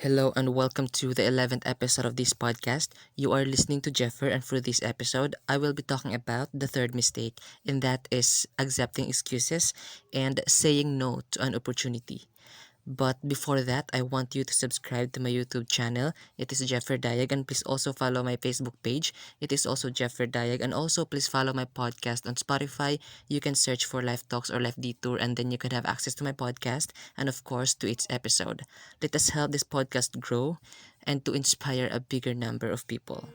Hello and welcome to the 11th episode of this podcast. You are listening to Jeffer, and for this episode, I will be talking about the third mistake, and that is accepting excuses and saying no to an opportunity. But before that, I want you to subscribe to my YouTube channel. It is Jeffer Diag, and please also follow my Facebook page. It is also Jeffer Diag, and also please follow my podcast on Spotify. You can search for Life Talks or Life Detour, and then you can have access to my podcast and, of course, to each episode. Let us help this podcast grow and to inspire a bigger number of people.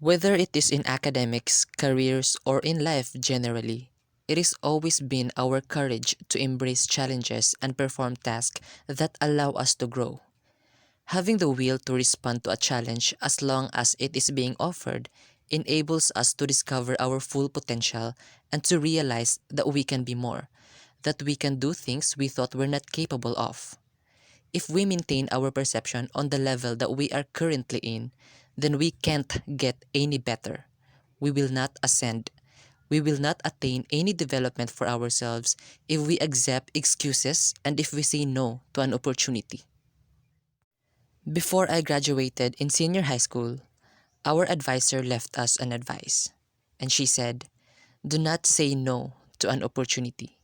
Whether it is in academics, careers, or in life generally, it has always been our courage to embrace challenges and perform tasks that allow us to grow. Having the will to respond to a challenge as long as it is being offered enables us to discover our full potential and to realize that we can be more, that we can do things we thought we're not capable of. If we maintain our perception on the level that we are currently in, then we can't get any better. We will not ascend. We will not attain any development for ourselves if we accept excuses and if we say no to an opportunity. Before I graduated in senior high school, our advisor left us an advice. And she said, "Do not say no to an opportunity."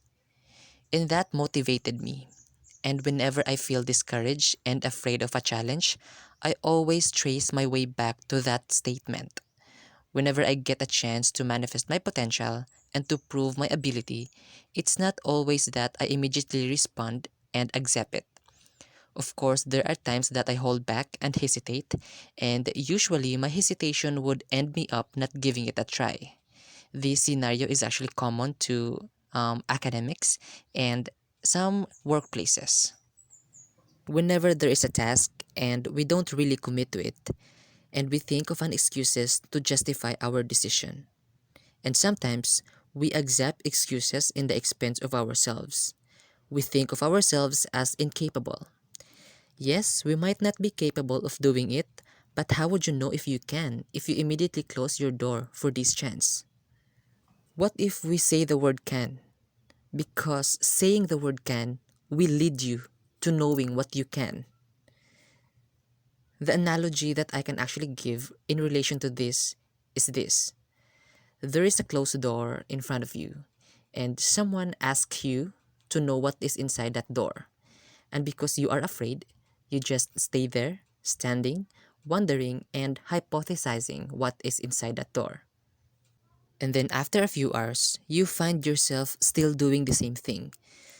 And that motivated me. And whenever I feel discouraged and afraid of a challenge, I always trace my way back to that statement. Whenever I get a chance to manifest my potential and to prove my ability, it's not always that I immediately respond and accept it. Of course, there are times that I hold back and hesitate, and usually my hesitation would end me up not giving it a try. This scenario is actually common to academics and some workplaces. Whenever there is a task and we don't really commit to it, and we think of an excuses to justify our decision. And sometimes we accept excuses in the expense of ourselves. We think of ourselves as incapable. Yes, we might not be capable of doing it, but how would you know if you can if you immediately close your door for this chance? What if we say the word can? Because saying the word can will lead you to knowing what you can. The analogy that I can actually give in relation to this is this. There is a closed door in front of you, and someone asks you to know what is inside that door. And because you are afraid, you just stay there, standing, wondering, and hypothesizing what is inside that door. And then after a few hours, you find yourself still doing the same thing,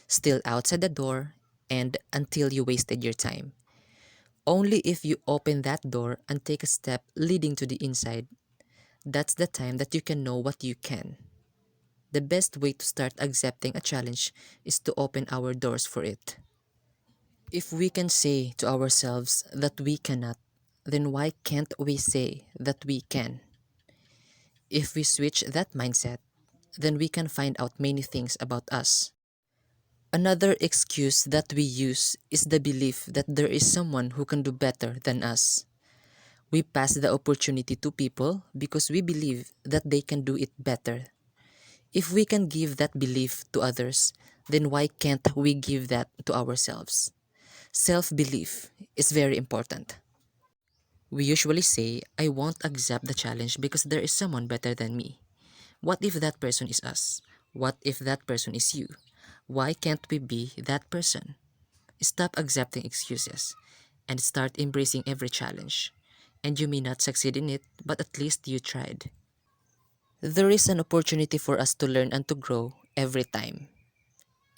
still outside the door, and until you wasted your time. Only if you open that door and take a step leading to the inside, that's the time that you can know what you can. The best way to start accepting a challenge is to open our doors for it. If we can say to ourselves that we cannot, then why can't we say that we can? If we switch that mindset, then we can find out many things about us. Another excuse that we use is the belief that there is someone who can do better than us. We pass the opportunity to people because we believe that they can do it better. If we can give that belief to others, then why can't we give that to ourselves? Self-belief is very important. We usually say, "I won't accept the challenge because there is someone better than me." What if that person is us? What if that person is you? Why can't we be that person? Stop accepting excuses and start embracing every challenge. And you may not succeed in it, but at least you tried. There is an opportunity for us to learn and to grow every time.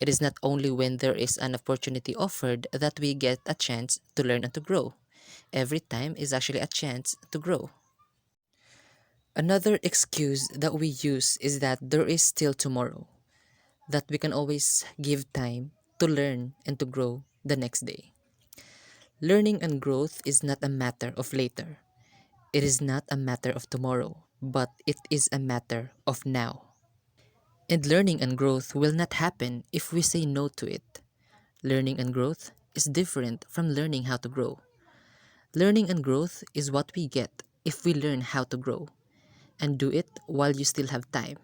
It is not only when there is an opportunity offered that we get a chance to learn and to grow. Every time is actually a chance to grow. Another excuse that we use is that there is still tomorrow, that we can always give time to learn and to grow the next day. Learning and growth is not a matter of later. It is not a matter of tomorrow, but it is a matter of now. And learning and growth will not happen if we say no to it. Learning and growth is different from learning how to grow. Learning and growth is what we get if we learn how to grow and do it while you still have time.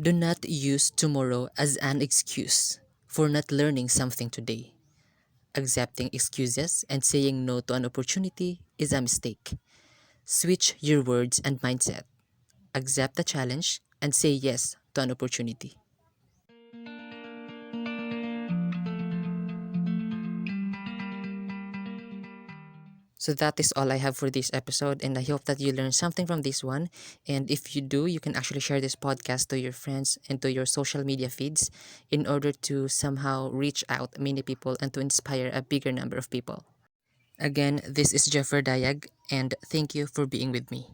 Do not use tomorrow as an excuse for not learning something today. Accepting excuses and saying no to an opportunity is a mistake. Switch your words and mindset. Accept the challenge and say yes to an opportunity. So that is all I have for this episode, and I hope that you learned something from this one. And if you do, you can actually share this podcast to your friends and to your social media feeds in order to somehow reach out many people and to inspire a bigger number of people. Again, this is Jeffrey Dayag, and thank you for being with me.